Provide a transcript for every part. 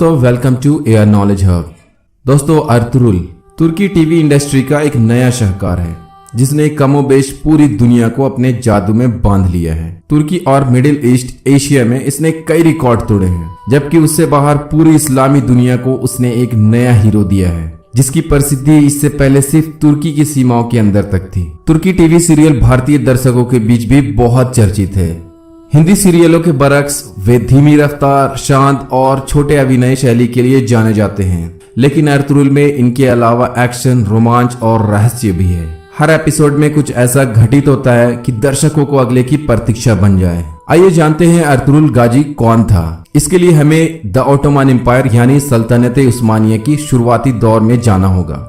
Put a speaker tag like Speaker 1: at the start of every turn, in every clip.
Speaker 1: दोस्तों welcome to air knowledge hub. दोस्तों Ertugrul तुर्की टीवी इंडस्ट्री का एक नया शाहकार है जिसने कमोबेश पूरी दुनिया को अपने जादू में बांध लिया है। तुर्की और मिडिल ईस्ट एशिया में इसने कई रिकॉर्ड तोड़े हैं, जबकि उससे बाहर पूरी इस्लामी दुनिया को उसने एक नया हीरो दिया है जिसकी प्रसिद्धि इससे पहले सिर्फ तुर्की की सीमाओं के अंदर तक थी। तुर्की टीवी सीरियल भारतीय दर्शकों के बीच भी बहुत चर्चित है। हिंदी सीरियलों के बरक्स वे धीमी रफ्तार, शांत और छोटे अभिनय शैली के लिए जाने जाते हैं, लेकिन अर्तुरुल में इनके अलावा एक्शन, रोमांच और रहस्य भी है। हर एपिसोड में कुछ ऐसा घटित होता है कि दर्शकों को अगले की प्रतीक्षा बन जाए। आइए जानते हैं अर्तुरुल गाजी कौन था। इसके लिए हमें द ऑटोमन एम्पायर यानी सल्तनत उस्मानिया की शुरुआती दौर में जाना होगा,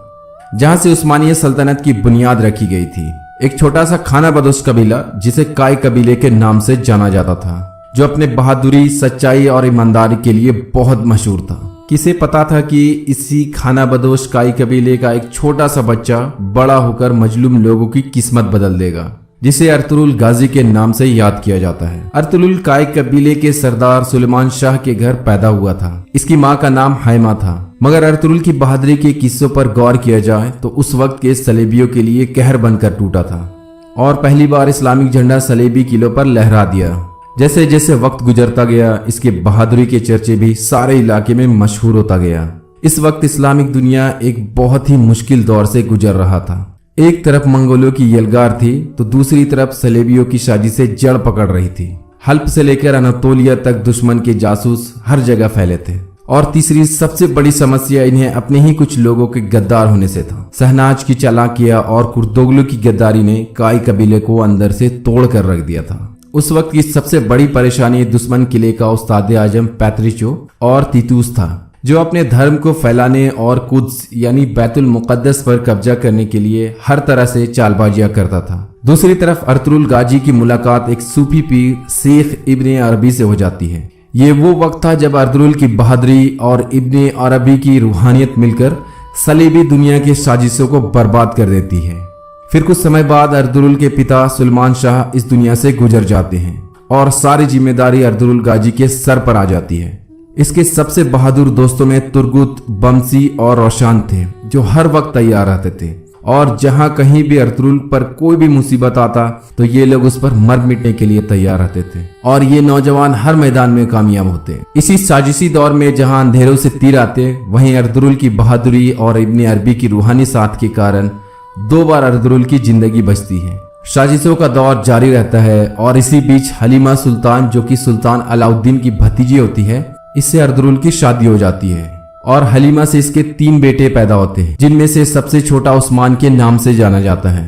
Speaker 1: जहां से उस्मानिया सल्तनत की बुनियाद रखी गई थी। एक छोटा सा खानाबदोश कबीला जिसे काय कबीले के नाम से जाना जाता था, जो अपने बहादुरी, सच्चाई और ईमानदारी के लिए बहुत मशहूर था। किसे पता था कि इसी खानाबदोश काय कबीले का एक छोटा सा बच्चा बड़ा होकर मजलूम लोगों की किस्मत बदल देगा, जिसे अर्तुरुल गाजी के नाम से याद किया जाता है। अर्तुरुल काय कबीले के सरदार सुलेमान शाह के घर पैदा हुआ था। इसकी माँ का नाम हैमा था। मगर अर्तुरुल की बहादुरी के किस्सों पर गौर किया जाए तो उस वक्त के सलेबियों के लिए कहर बनकर टूटा था और पहली बार इस्लामिक झंडा सलेबी किलों पर लहरा दिया। जैसे जैसे वक्त गुजरता गया, इसके बहादुरी के चर्चे भी सारे इलाके में मशहूर होता गया। इस वक्त इस्लामिक दुनिया एक बहुत ही मुश्किल दौर से गुजर रहा था। एक तरफ मंगोलों की यलगार थी तो दूसरी तरफ सलेबियों की साजिशें जड़ पकड़ रही थी। हल्प से लेकर अनातोलिया तक दुश्मन के जासूस हर जगह फैले थे और तीसरी सबसे बड़ी समस्या इन्हें अपने ही कुछ लोगों के गद्दार होने से था। शहनाज की चालाकियां और कुर्दोगलू की गद्दारी ने काय कबीले को अंदर से तोड़ कर रख दिया था। उस वक्त की सबसे बड़ी परेशानी दुश्मन किले का उस्ताद आजम पैत्रिचो और तीतूस था, जो अपने धर्म को फैलाने और कुद्स यानी बैतुल मुकद्दस पर कब्जा करने के लिए हर तरह से चालबाजियां करता था। दूसरी तरफ अर्तुरुल गाजी की मुलाकात एक सूफी पीर शेख इब्ने अरबी से हो जाती है। ये वो वक्त था जब अर्तुरुल की बहादुरी और इब्ने अरबी की रूहानियत मिलकर सलीबी दुनिया के साजिशों को बर्बाद कर देती है। फिर कुछ समय बाद अर्तुरुल के पिता सुलेमान शाह इस दुनिया से गुजर जाते हैं और सारी जिम्मेदारी अर्तुरुल गाजी के सर पर आ जाती है। इसके सबसे बहादुर दोस्तों में तुर्गुत, बमसी और रोशान थे, जो हर वक्त तैयार रहते थे और जहां कहीं भी अर्तुरुल पर कोई भी मुसीबत आता तो ये लोग उस पर मर मिटने के लिए तैयार रहते थे और ये नौजवान हर मैदान में कामयाब होते। इसी साजिशी दौर में जहां अंधेरों से तीर आते, वहीं अर्तुरुल की बहादुरी और इब्ने अरबी की रूहानी साथ के कारण 2 बार अर्तुरुल की जिंदगी बचती है। साजिशों का दौर जारी रहता है और इसी बीच हलीमा सुल्तान, जो कि सुल्तान अलाउद्दीन की भतीजी होती है, इससे अर्तुरुल की शादी हो जाती है और हलीमा से इसके 3 बेटे पैदा होते हैं, जिनमें से सबसे छोटा उस्मान के नाम से जाना जाता है।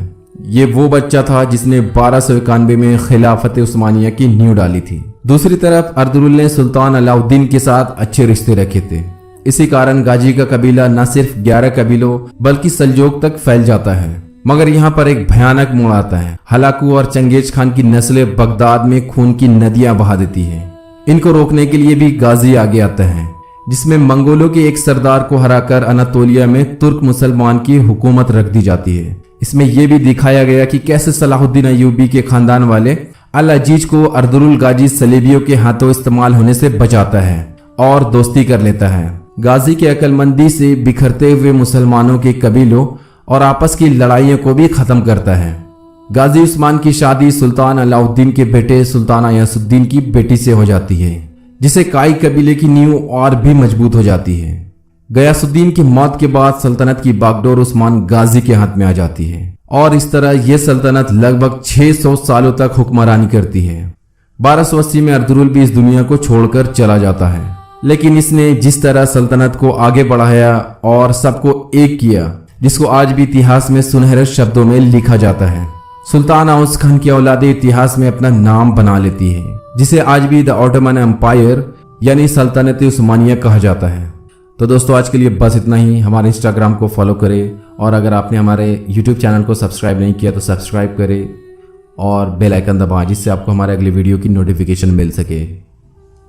Speaker 1: ये वो बच्चा था जिसने 1291 में खिलाफत उस्मानिया की नींव डाली थी। दूसरी तरफ अर्तुरुल ने सुल्तान अलाउद्दीन के साथ अच्छे रिश्ते रखे थे। इसी कारण गाजी का कबीला न सिर्फ 11 कबीलों बल्कि सल्जोक तक फैल जाता है। मगर यहाँ पर एक भयानक मोड़ आता है। हलाकू और चंगेज खान की नस्लें बगदाद में खून की नदियां बहा देती हैं। इनको रोकने के लिए भी गाजी आगे आता है, जिसमें मंगोलों के एक सरदार को हराकर अनातोलिया में तुर्क मुसलमान की हुकूमत रख दी जाती है। इसमें यह भी दिखाया गया कि कैसे सलाहुद्दीन अय्यूबी के खानदान वाले अल अजीज को अर्तुरुल गाजी सलेबियों के हाथों इस्तेमाल होने से बचाता है और दोस्ती कर लेता है। गाजी की अक्लमंदी से बिखरते हुए मुसलमानों के कबीलों और आपस की लड़ाइयों को भी खत्म करता है। गाजी उस्मान की शादी सुल्तान अलाउद्दीन के बेटे सुल्तान गयासुद्दीन की बेटी से हो जाती है, जिसे काय कबीले की नींव और भी मजबूत हो जाती है। गयासुद्दीन की मौत के बाद सल्तनत की बागडोर उस्मान गाजी के हाथ में आ जाती है और इस तरह यह सल्तनत लगभग 600 सालों तक हुक्मरानी करती है। 1280 में अर्तुरुल भी इस दुनिया को छोड़कर चला जाता है, लेकिन इसने जिस तरह सल्तनत को आगे बढ़ाया और सबको एक किया, जिसको आज भी इतिहास में सुनहरे शब्दों में लिखा जाता है। सुल्तान आउस खान की औलादे इतिहास में अपना नाम बना लेती है, जिसे आज भी द ऑटोमन एम्पायर यानी सल्तनत उस्मानिया कहा जाता है। तो दोस्तों आज के लिए बस इतना ही। हमारे इंस्टाग्राम को फॉलो करें और अगर आपने हमारे यूट्यूब चैनल को सब्सक्राइब नहीं किया तो सब्सक्राइब करें और बेल आइकन दबाएं, जिससे आपको हमारे अगले वीडियो की नोटिफिकेशन मिल सके।